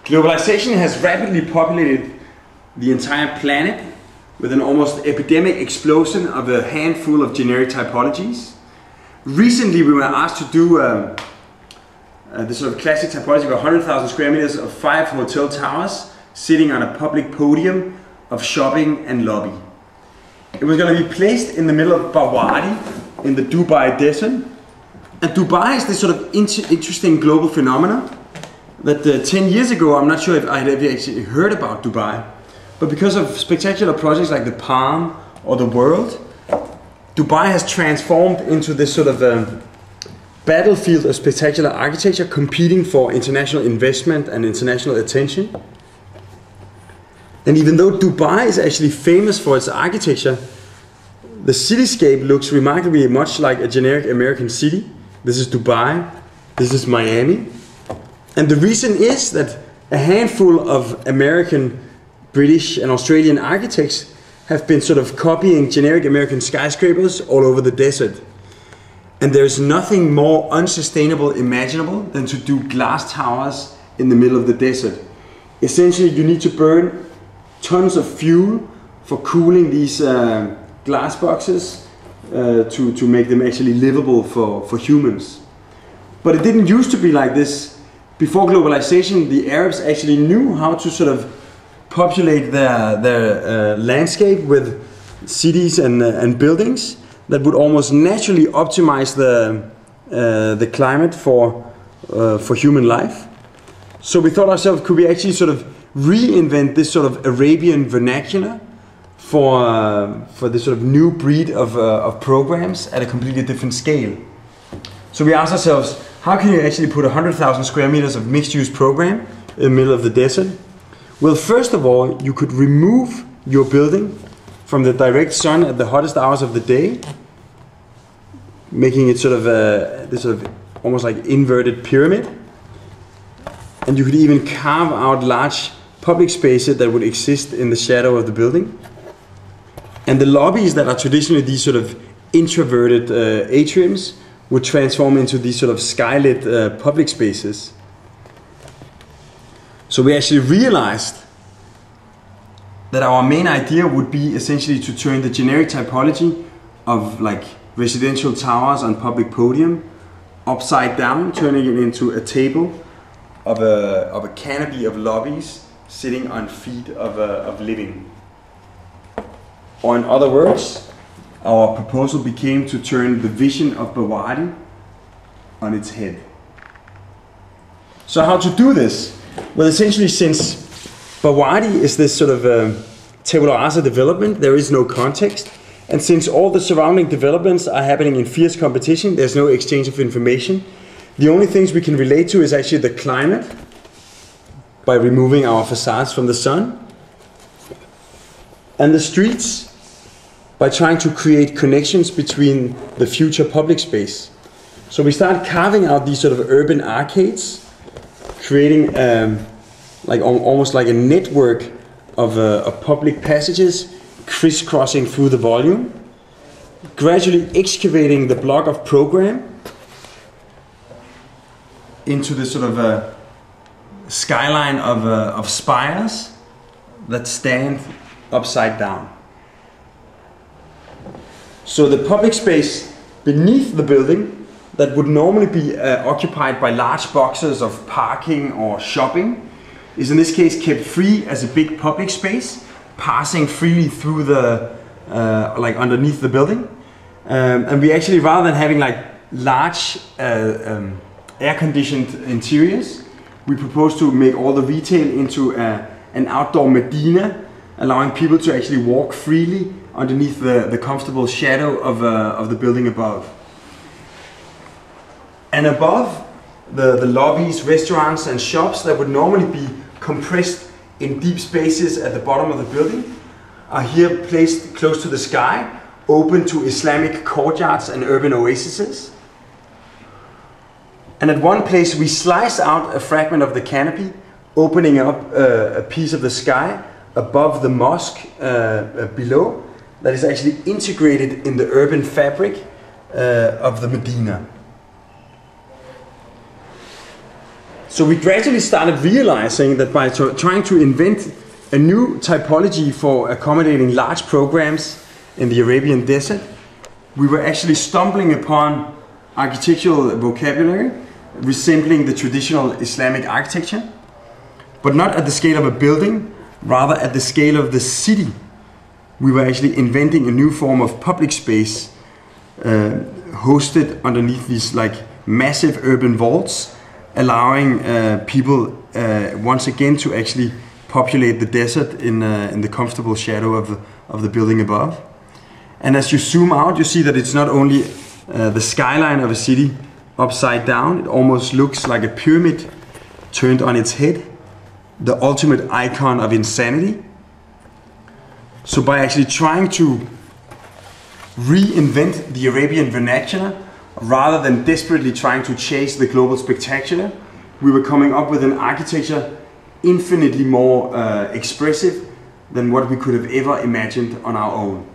Globalization has rapidly populated the entire planet with an almost epidemic explosion of a handful of generic typologies. Recently we were asked to do this sort of classic typology of 100,000 square meters of 5 hotel towers sitting on a public podium of shopping and lobby. It was going to be placed in the middle of Bawadi in the Dubai desert. And Dubai is this sort of interesting global phenomenon that 10 years ago, I'm not sure if I had ever actually heard about Dubai, but because of spectacular projects like the Palm or the World, Dubai has transformed into this sort of battlefield of spectacular architecture competing for international investment and international attention. And even though Dubai is actually famous for its architecture, the cityscape looks remarkably much like a generic American city. This is Dubai, this is Miami. And the reason is that a handful of American, British and Australian architects have been sort of copying generic American skyscrapers all over the desert. And there's nothing more unsustainable imaginable than to do glass towers in the middle of the desert. Essentially, you need to burn tons of fuel for cooling these glass boxes to make them actually livable for humans. But it didn't used to be like this. Before globalization, the Arabs actually knew how to sort of populate their landscape with cities and buildings that would almost naturally optimize the climate for human life. So we thought ourselves, could we actually sort of reinvent this sort of Arabian vernacular for this sort of new breed of programs at a completely different scale? So we asked ourselves, how can you actually put 100,000 square meters of mixed-use program in the middle of the desert? Well, first of all, you could remove your building from the direct sun at the hottest hours of the day, making it sort of this sort of almost like inverted pyramid. And you could even carve out large public spaces that would exist in the shadow of the building. And the lobbies that are traditionally these sort of introverted atriums would transform into these sort of skylit public spaces. So we actually realized that our main idea would be essentially to turn the generic typology of like residential towers on public podium upside down, turning it into a table of a canopy of lobbies sitting on feet of living. Or in other words, our proposal became to turn the vision of Bawadi on its head. So how to do this? Well, essentially, since Bawadi is this sort of tabula rasa development, there is no context. And since all the surrounding developments are happening in fierce competition, there's no exchange of information. The only things we can relate to is actually the climate by removing our facades from the sun, and the streets by trying to create connections between the future public space. So we start carving out these sort of urban arcades, creating almost like a network of public passages crisscrossing through the volume, gradually excavating the block of program into this sort of a skyline of spires that stand upside down. So the public space beneath the building that would normally be occupied by large boxes of parking or shopping is in this case kept free as a big public space, passing freely through the underneath the building. And we actually, rather than having like large air-conditioned interiors, we propose to make all the retail into an outdoor Medina, allowing people to actually walk freely underneath the comfortable shadow of the building above. And above, the lobbies, restaurants and shops that would normally be compressed in deep spaces at the bottom of the building are here placed close to the sky, open to Islamic courtyards and urban oases. And at one place we slice out a fragment of the canopy, opening up a piece of the sky above the mosque below, that is actually integrated in the urban fabric of the Medina. So we gradually started realizing that by trying to invent a new typology for accommodating large programs in the Arabian desert, we were actually stumbling upon architectural vocabulary resembling the traditional Islamic architecture, but not at the scale of a building, rather at the scale of the city. We were actually inventing a new form of public space hosted underneath these like massive urban vaults, allowing people once again to actually populate the desert in the comfortable shadow of the building above. And as you zoom out, you see that it's not only the skyline of a city upside down, it almost looks like a pyramid turned on its head, the ultimate icon of insanity. So by actually trying to reinvent the Arabian vernacular, rather than desperately trying to chase the global spectacular, we were coming up with an architecture infinitely more expressive than what we could have ever imagined on our own.